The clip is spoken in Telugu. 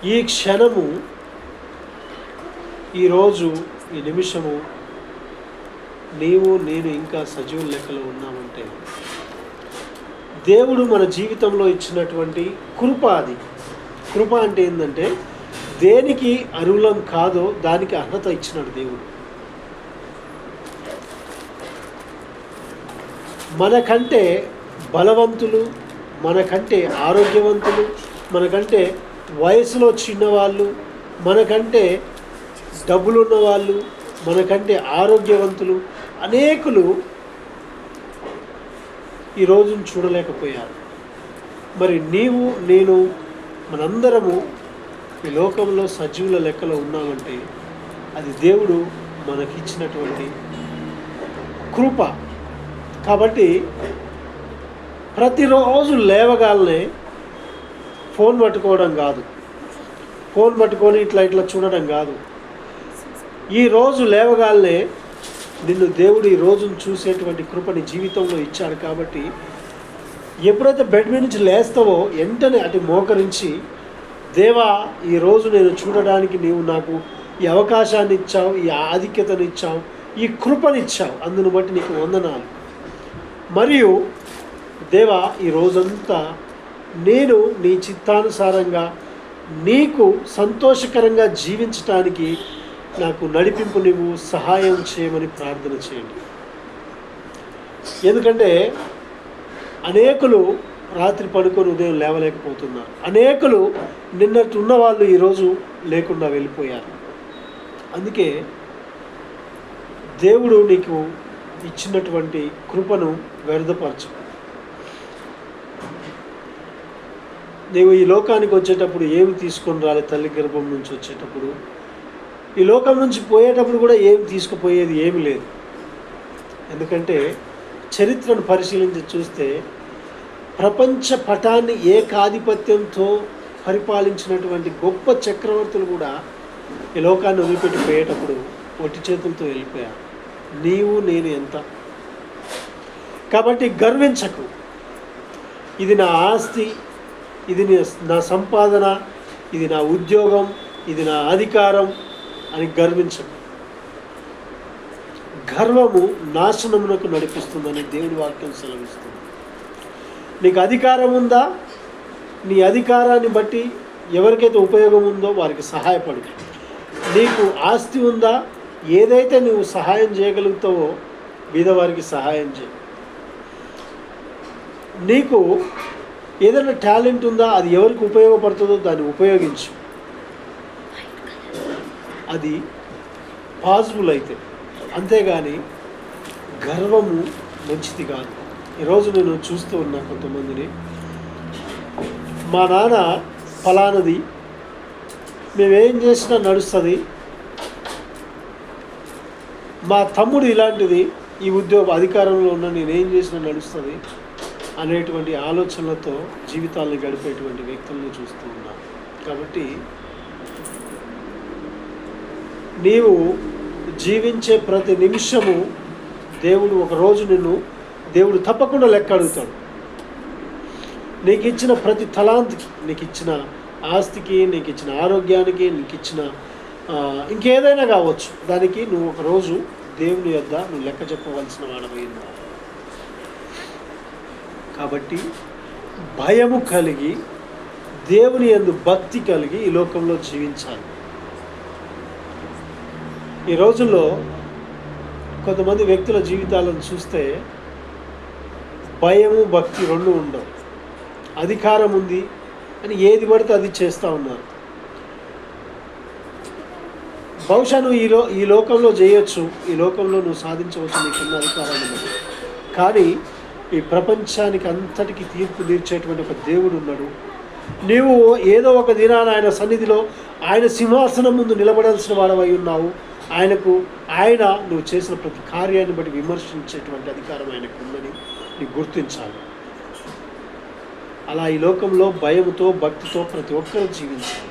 ఈ క్షణము, ఈరోజు, ఈ నిమిషము నీవు నేను ఇంకా సజీవుల లెక్కలో ఉన్నామంటే దేవుడు మన జీవితంలో ఇచ్చినటువంటి కృప. అది కృప అంటే ఏంటంటే దేనికి అర్హులం కాదో దానికి అర్హత ఇచ్చినాడు దేవుడు. మనకంటే బలవంతులు, మనకంటే ఆరోగ్యవంతులు, మనకంటే వయసులో చిన్నవాళ్ళు, మనకంటే డబ్బులు ఉన్నవాళ్ళు, మనకంటే ఆరోగ్యవంతులు అనేకులు ఈ రోజును చూడలేకపోయారు. మరి నీవు నేను మనందరము ఈ లోకంలో సజీవుల లెక్కలో ఉన్నామంటే అది దేవుడు మనకిచ్చినటువంటి కృప. కాబట్టి ప్రతిరోజు లేవగానే ఫోన్ పట్టుకోవడం కాదు, ఫోన్ పట్టుకొని ఇట్లా చూడడం కాదు. ఈరోజు లేవగానే నిన్ను దేవుడు ఈ రోజును చూసేటువంటి కృపని జీవితంలో ఇచ్చాడు. కాబట్టి ఎప్పుడైతే బెడ్ మీద నుంచి లేస్తావో వెంటనే అటు మోకరించి, దేవా ఈరోజు నేను చూడడానికి నీవు నాకు ఈ అవకాశాన్ని ఇచ్చావు, ఈ ఆధిక్యతను ఇచ్చావు, ఈ కృపనిచ్చావు, అందును బట్టి నీకు వందనాలు. మరియు దేవా ఈ రోజంతా నేను నీ చిత్తానుసారంగా నీకు సంతోషకరంగా జీవించటానికి నాకు నడిపింపు నీవు సహాయం చేయమని ప్రార్థన చేయండి. ఎందుకంటే అనేకులు రాత్రి పడుకొని ఉదయం లేవలేకపోతున్నారు. అనేకులు నిన్నట్టు ఉన్న వాళ్ళు ఈరోజు లేకుండా వెళ్ళిపోయారు. అందుకే దేవుడు నీకు ఇచ్చినటువంటి కృపను వ్యర్థపరచు. నీవు ఈ లోకానికి వచ్చేటప్పుడు ఏమి తీసుకొని రాలే, తల్లి గర్భం నుంచి వచ్చేటప్పుడు, ఈ లోకం నుంచి పోయేటప్పుడు కూడా ఏమి తీసుకుపోయేది ఏమి లేదు. ఎందుకంటే చరిత్రను పరిశీలించి చూస్తే ప్రపంచ పటాన్ని ఏకాధిపత్యంతో పరిపాలించినటువంటి గొప్ప చక్రవర్తులు కూడా ఈ లోకాన్ని వదిలిపెట్టి పోయేటప్పుడు ఒట్టి చేతులతో వెళ్ళిపోయారు. నీవు నేను ఎంత. కాబట్టి గర్వించకు, ఇది నా ఆస్తి, ఇది నా సంపాదన, ఇది నా ఉద్యోగం, ఇది నా అధికారం అని గర్వించకు. గర్వము నాశనమునకు నడిపిస్తుందని దేవుడి వాక్యం సెలవిస్తుంది. నీకు అధికారం ఉందా? నీ అధికారాన్ని బట్టి ఎవరికైతే ఉపయోగం ఉందో వారికి సహాయపడు. నీకు ఆస్తి ఉందా? ఏదైతే నువ్వు సహాయం చేయగలుగుతావో బీదవారికి సహాయం చేయి. నీకు ఏదైనా టాలెంట్ ఉందా? అది ఎవరికి ఉపయోగపడుతుందో దాన్ని ఉపయోగించు. అది పాజిబుల్ అయితే, అంతేగాని గర్వము మంచిది కాదు. ఈరోజు నేను చూస్తూ ఉన్నా కొంతమందిని, మా నాన్న ఫలానది, మేమేం చేసినా నడుస్తుంది, మా తమ్ముడు ఇలాంటిది, ఈ ఉద్యోగ అధికారంలో ఉన్న నేనేం చేసినా నడుస్తుంది అనేటువంటి ఆలోచనలతో జీవితాలను గడిపేటువంటి వ్యక్తులను చూస్తూ ఉన్నాను. కాబట్టి నీవు జీవించే ప్రతి నిమిషము దేవుడు ఒకరోజు దేవుడు తప్పకుండా లెక్క అడుగుతాడు. నీకు ఇచ్చిన ప్రతి తలాంతికి, నీకు ఇచ్చిన ఆస్తికి, నీకు ఇచ్చిన ఆరోగ్యానికి, నీకు ఇచ్చిన ఇంకేదైనా కావచ్చు, దానికి నువ్వు ఒకరోజు దేవుని యొద్ద నువ్వు లెక్క చెప్పవలసిన వాడమైంది. కాబట్టి భయము కలిగి, దేవుని యందు భక్తి కలిగి ఈ లోకంలో జీవించాలి. ఈ రోజుల్లో కొంతమంది వ్యక్తుల జీవితాలను చూస్తే భయము భక్తి రెండు ఉండవు. అధికారం ఉంది అని ఏది పడితే అది చేస్తూ ఉన్నారు. బహుశా నువ్వు ఈ లోకంలో చేయొచ్చు, ఈ లోకంలో నువ్వు సాధించవచ్చు నీకున్న అధికారాన్ని. కానీ ఈ ప్రపంచానికి అంతటికి తీర్పు తీర్చేటువంటి ఒక దేవుడు ఉన్నాడు. నీవు ఏదో ఒక దినాన ఆయన సన్నిధిలో, ఆయన సింహాసనం ముందు నిలబడాల్సిన వాడవై ఉన్నావు. ఆయన నువ్వు చేసిన ప్రతి కార్యాన్ని బట్టి విమర్శించేటువంటి అధికారం ఆయనకు ఉందని నీకు గుర్తించాలి. అలా ఈ లోకంలో భయంతో భక్తితో ప్రతి ఒక్కరూ జీవించాలి.